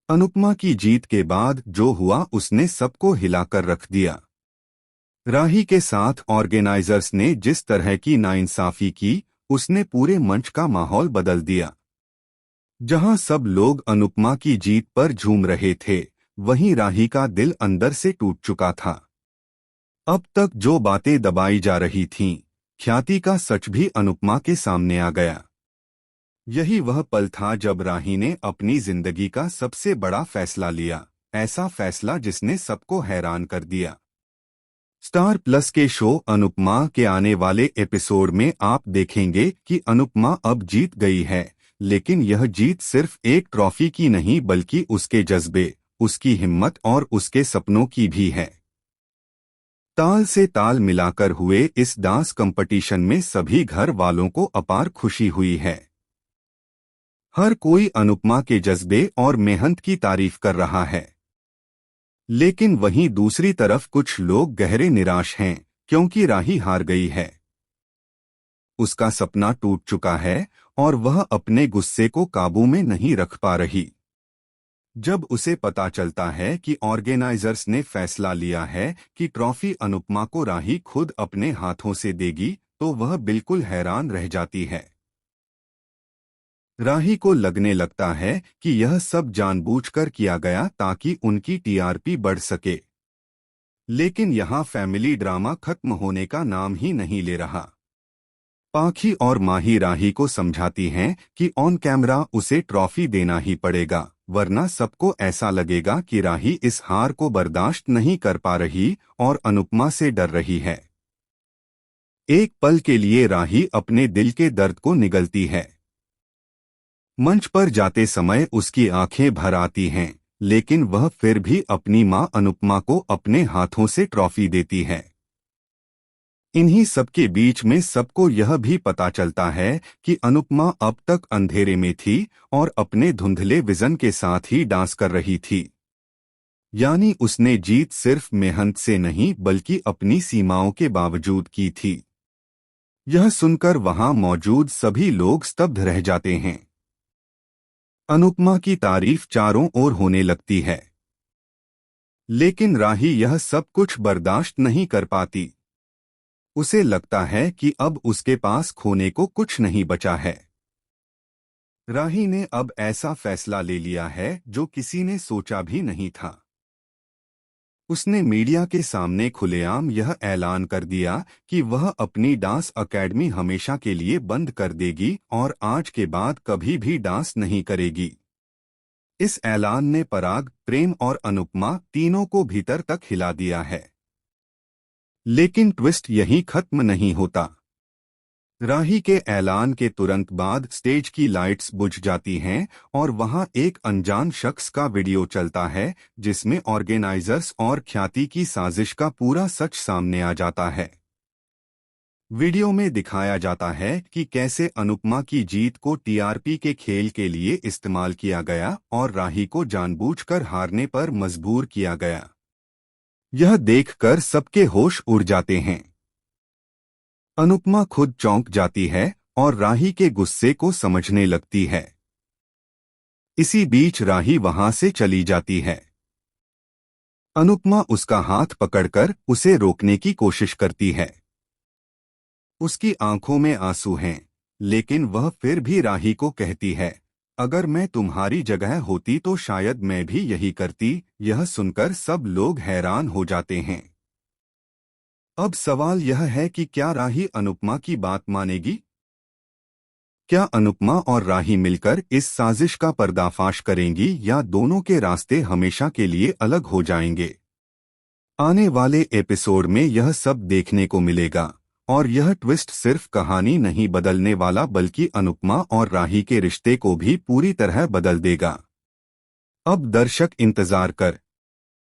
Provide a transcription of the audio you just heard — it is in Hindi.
अनुपमा की जीत के बाद जो हुआ उसने सबको हिलाकर रख दिया। राही के साथ ऑर्गेनाइजर्स ने जिस तरह की नाइंसाफी की, उसने पूरे मंच का माहौल बदल दिया। जहां सब लोग अनुपमा की जीत पर झूम रहे थे, वहीं राही का दिल अंदर से टूट चुका था। अब तक जो बातें दबाई जा रही थीं, ख्याति का सच भी अनुपमा के सामने आ गया। यही वह पल था जब राही ने अपनी जिंदगी का सबसे बड़ा फैसला लिया, ऐसा फैसला जिसने सबको हैरान कर दिया। स्टार प्लस के शो अनुपमा के आने वाले एपिसोड में आप देखेंगे कि अनुपमा अब जीत गई है, लेकिन यह जीत सिर्फ एक ट्रॉफी की नहीं बल्कि उसके जज्बे, उसकी हिम्मत और उसके सपनों की भी है। ताल से ताल मिलाकर हुए इस डांस कंपटीशन में सभी घर वालों को अपार खुशी हुई है। हर कोई अनुपमा के जज्बे और मेहनत की तारीफ कर रहा है। लेकिन वहीं दूसरी तरफ कुछ लोग गहरे निराश हैं, क्योंकि राही हार गई है। उसका सपना टूट चुका है और वह अपने गुस्से को काबू में नहीं रख पा रही। जब उसे पता चलता है कि ऑर्गेनाइजर्स ने फैसला लिया है कि ट्रॉफी अनुपमा को राही खुद अपने हाथों से देगी, तो वह बिल्कुल हैरान रह जाती है। राही को लगने लगता है कि यह सब जानबूझकर किया गया ताकि उनकी टीआरपी बढ़ सके। लेकिन यहाँ फैमिली ड्रामा खत्म होने का नाम ही नहीं ले रहा। पाखी और माही राही को समझाती हैं कि ऑन कैमरा उसे ट्रॉफी देना ही पड़ेगा, वरना सबको ऐसा लगेगा कि राही इस हार को बर्दाश्त नहीं कर पा रही और अनुपमा से डर रही है। एक पल के लिए राही अपने दिल के दर्द को निगलती है। मंच पर जाते समय उसकी आंखें भर आती हैं, लेकिन वह फिर भी अपनी मां अनुपमा को अपने हाथों से ट्रॉफी देती है। इन्हीं सबके बीच में सबको यह भी पता चलता है कि अनुपमा अब तक अंधेरे में थी और अपने धुंधले विजन के साथ ही डांस कर रही थी। यानी उसने जीत सिर्फ मेहनत से नहीं बल्कि अपनी सीमाओं के बावजूद की थी। यह सुनकर वहां मौजूद सभी लोग स्तब्ध रह जाते हैं। अनुपमा की तारीफ चारों ओर होने लगती है, लेकिन राही यह सब कुछ बर्दाश्त नहीं कर पाती। उसे लगता है कि अब उसके पास खोने को कुछ नहीं बचा है। राही ने अब ऐसा फैसला ले लिया है जो किसी ने सोचा भी नहीं था। उसने मीडिया के सामने खुलेआम यह ऐलान कर दिया कि वह अपनी डांस अकेडमी हमेशा के लिए बंद कर देगी और आज के बाद कभी भी डांस नहीं करेगी। इस ऐलान ने पराग, प्रेम और अनुपमा तीनों को भीतर तक हिला दिया है। लेकिन ट्विस्ट यहीं खत्म नहीं होता। राही के ऐलान के तुरंत बाद स्टेज की लाइट्स बुझ जाती हैं और वहां एक अनजान शख्स का वीडियो चलता है, जिसमें ऑर्गेनाइजर्स और ख्याति की साजिश का पूरा सच सामने आ जाता है। वीडियो में दिखाया जाता है कि कैसे अनुपमा की जीत को टीआरपी के खेल के लिए इस्तेमाल किया गया और राही को जानबूझकर हारने पर मजबूर किया गया। यह देखकर सबके होश उड़ जाते हैं। अनुपमा खुद चौंक जाती है और राही के गुस्से को समझने लगती है। इसी बीच राही वहां से चली जाती है। अनुपमा उसका हाथ पकड़कर उसे रोकने की कोशिश करती है। उसकी आंखों में आंसू हैं, लेकिन वह फिर भी राही को कहती है, अगर मैं तुम्हारी जगह होती तो शायद मैं भी यही करती। यह सुनकर सब लोग हैरान हो जाते हैं। अब सवाल यह है कि क्या राही अनुपमा की बात मानेगी? क्या अनुपमा और राही मिलकर इस साजिश का पर्दाफाश करेंगी या दोनों के रास्ते हमेशा के लिए अलग हो जाएंगे? आने वाले एपिसोड में यह सब देखने को मिलेगा और यह ट्विस्ट सिर्फ कहानी नहीं बदलने वाला बल्कि अनुपमा और राही के रिश्ते को भी पूरी तरह बदल देगा। अब दर्शक इंतजार कर